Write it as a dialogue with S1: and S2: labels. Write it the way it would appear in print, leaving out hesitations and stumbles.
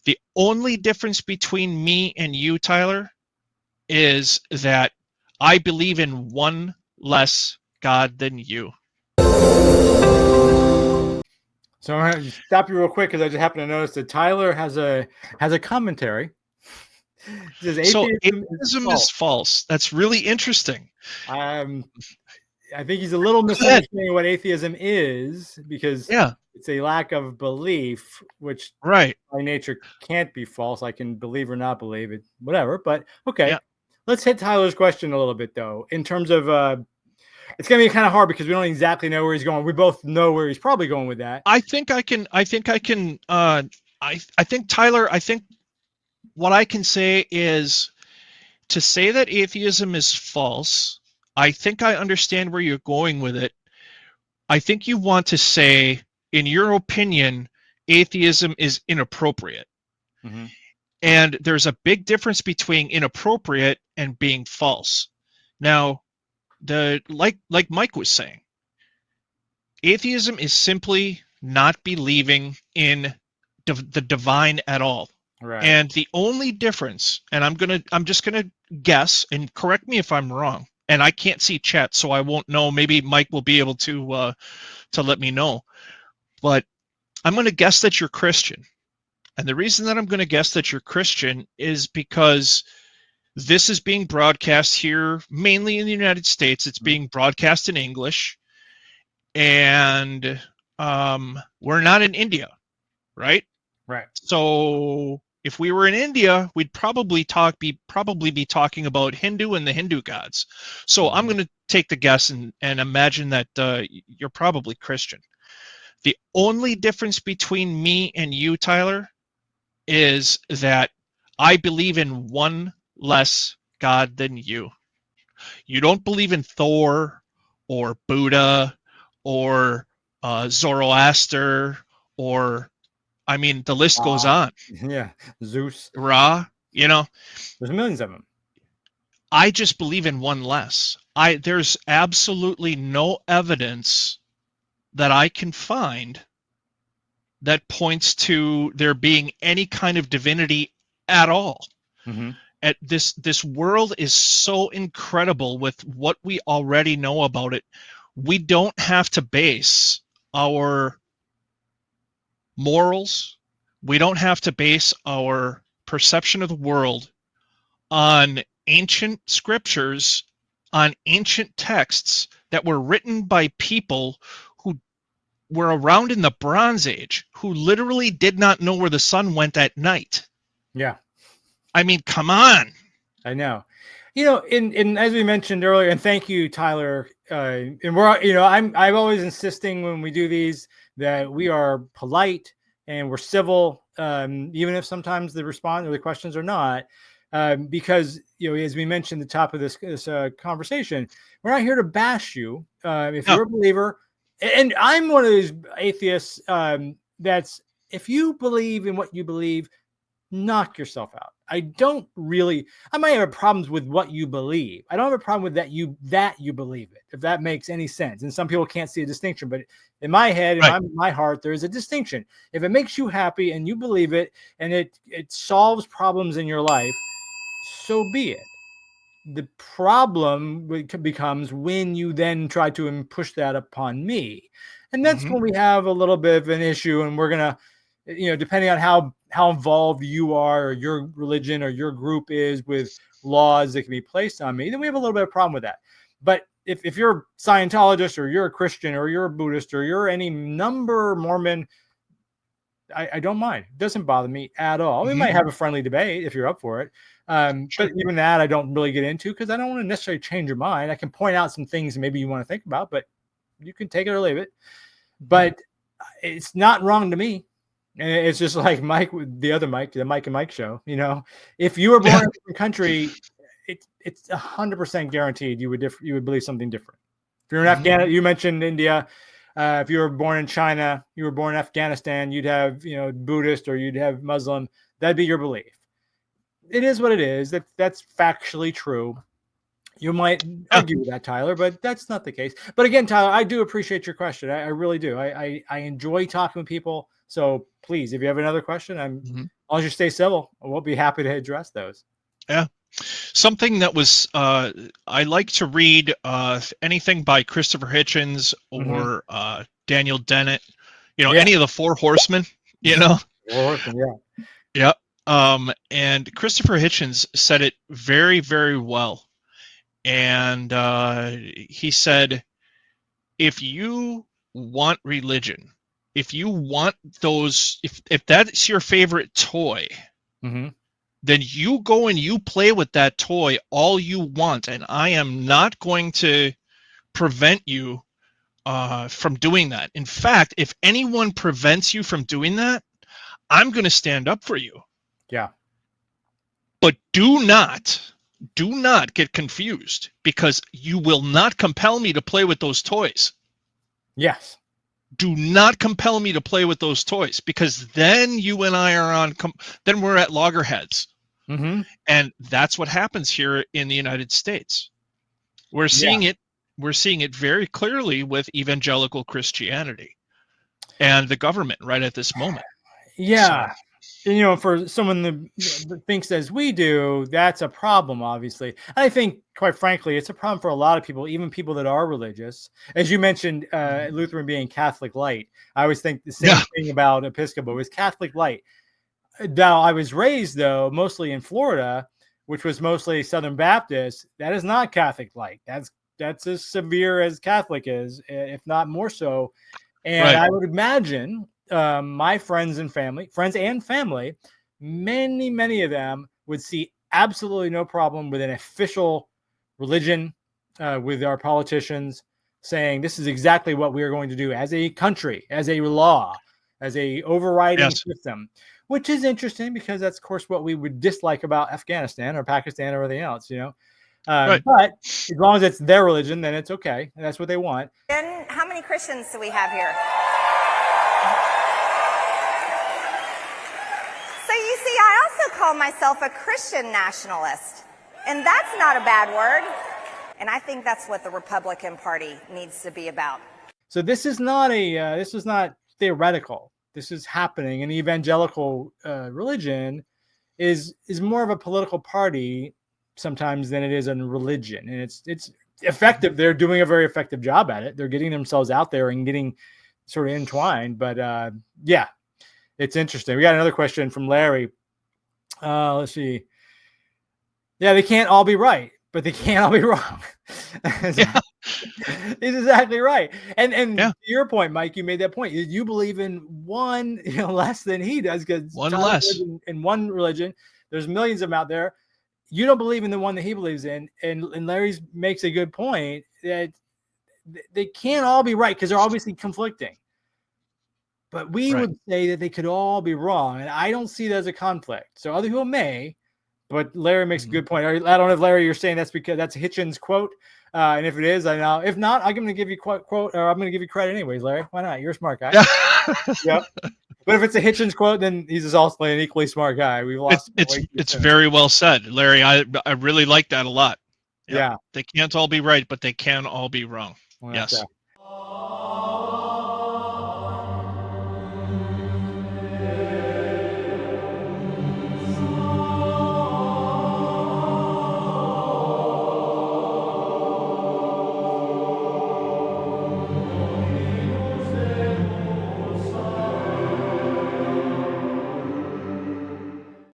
S1: The only difference between me and you, Tyler, is that I believe in one less God than you.
S2: So I'm going to stop you real quick because I just happened to notice that Tyler has a commentary. It says
S1: So
S2: atheism
S1: is false. That's really interesting.
S2: I think he's a little misunderstanding what atheism is, because
S1: Yeah,
S2: it's a lack of belief, which
S1: right.
S2: by nature can't be false. I can believe or not believe it, whatever. But okay,
S1: Yeah.
S2: let's hit Tyler's question a little bit, though, in terms of it's going to be kind of hard because we don't exactly know where he's going. We both know where he's probably going with that.
S1: I think Tyler, I think what I can say is, to say that atheism is false, I think I understand where you're going with it. I think you want to say, in your opinion, atheism is inappropriate.
S2: Mm-hmm.
S1: And there's a big difference between inappropriate and being false. Now, like Mike was saying, atheism is simply not believing in the divine at all.
S2: Right.
S1: And the only difference, and I'm just gonna guess, and correct me if I'm wrong, and I can't see chat, so I won't know. Maybe Mike will be able to let me know. But I'm gonna guess that you're Christian. And the reason that I'm gonna guess that you're Christian is because this is being broadcast here mainly in the United States. It's being broadcast in English. And we're not in India, right?
S2: Right.
S1: So if we were in India, we'd probably be talking about Hindu and the Hindu gods. So I'm going to take the guess and imagine that you're probably Christian. The only difference between me and you, Tyler, is that I believe in one less God than you. You don't believe in Thor or Buddha or Zoroaster, or, I mean, the list goes on.
S2: Yeah, Zeus.
S1: Ra,
S2: There's millions of them.
S1: I just believe in one less. There's absolutely no evidence that I can find that points to there being any kind of divinity at all.
S2: Mm-hmm.
S1: This world is so incredible with what we already know about it. We don't have to base our morals, we don't have to base our perception of the world on ancient scriptures, on ancient texts that were written by people who were around in the Bronze Age, who literally did not know where the sun went at night.
S2: Yeah.
S1: I mean, come on.
S2: I know. In as we mentioned earlier, and thank you, Tyler. And we're, I'm always insisting when we do these that we are polite and we're civil, even if sometimes the questions are not, because as we mentioned at the top of this conversation, we're not here to bash you. If you're a believer, and I'm one of those atheists that's, if you believe in what you believe, knock yourself out. I might have problems with what you believe. I don't have a problem with that you believe it, if that makes any sense. And some people can't see a distinction, but in my head, in my heart, there is a distinction. If it makes you happy and you believe it and it solves problems in your life, so be it. The problem becomes when you then try to push that upon me. And that's when we have a little bit of an issue, and we're going to, depending on how involved you are or your religion or your group is with laws that can be placed on me, then we have a little bit of problem with that. But if you're a Scientologist or you're a Christian or you're a Buddhist or you're any number Mormon, I don't mind. It doesn't bother me at all. We might have a friendly debate if you're up for it. But even that I don't really get into, because I don't want to necessarily change your mind. I can point out some things maybe you want to think about, but you can take it or leave it. But it's not wrong to me. And it's just like Mike, the other Mike, the Mike and Mike show. If you were born in a different country, it's 100% guaranteed you would believe something different. If you're in Afghanistan, you mentioned India. If you were born in China, you were born in Afghanistan, you'd have Buddhist or you'd have Muslim. That'd be your belief. It is what it is. That's factually true. You might argue with that, Tyler, but that's not the case. But again, Tyler, I do appreciate your question. I really do. I enjoy talking with people. So please, if you have another question, long as you stay civil, we'll be happy to address those.
S1: Yeah. Something that was I like to read anything by Christopher Hitchens or Daniel Dennett, any of the Four Horsemen,
S2: Yeah.
S1: Yeah. And Christopher Hitchens said it very, very well. And he said, if you want religion, if you want those, if that's your favorite toy, then you go and you play with that toy all you want, and I am not going to prevent you from doing that. In fact, if anyone prevents you from doing that, I'm going to stand up for you.
S2: Yeah.
S1: But do not get confused, because you will not compel me to play with those toys.
S2: Yes.
S1: Do not compel me to play with those toys, because then you and I are then we're at loggerheads. And that's what happens here in the United States. We're seeing it. We're seeing it very clearly with evangelical Christianity and the government right at this moment.
S2: Yeah. So, for someone that thinks as we do, that's a problem, obviously. I think, quite frankly, it's a problem for a lot of people, even people that are religious. As you mentioned, Lutheran being Catholic light. I always think the same thing about Episcopal is Catholic light. Now, I was raised, though, mostly in Florida, which was mostly Southern Baptist. That is not Catholic light. That's as severe as Catholic is, if not more so. And I would imagine my friends and family, many of them would see absolutely no problem with an official religion, with our politicians saying this is exactly what we are going to do as a country, as a law, as a overriding system, which is interesting because that's, of course, what we would dislike about Afghanistan or Pakistan or everything else, But as long as it's their religion, then it's okay. And that's what they want.
S3: And how many Christians do we have here? So you see, I also call myself a Christian nationalist. And that's not a bad word. And I think that's what the Republican Party needs to be about.
S2: So this is not theoretical. This is happening. And evangelical religion is more of a political party sometimes than it is in religion. And it's effective. They're doing a very effective job at it. They're getting themselves out there and getting sort of entwined. But it's interesting. We got another question from Larry. Let's see. Yeah, they can't all be right, but they can't all be wrong. He's exactly right. And to your point, Mike, you made that point. You believe in one less than he does, because
S1: one less
S2: in one religion. There's millions of them out there. You don't believe in the one that he believes in. And Larry makes a good point that they can't all be right because they're obviously conflicting. But we would say that they could all be wrong. And I don't see that as a conflict. So other people may, but Larry makes a good point. I don't know if, Larry, you're saying that's because that's a Hitchens quote. And if it is, I know. If not, I'm going to give you quote, or I'm going to give you credit anyways, Larry. Why not? You're a smart guy. Yep. But if it's a Hitchens quote, then he's also an equally smart guy. We've lost.
S1: It's very well said, Larry. I really like that a lot.
S2: Yeah.
S1: They can't all be right, but they can all be wrong.
S2: Well,
S1: yes.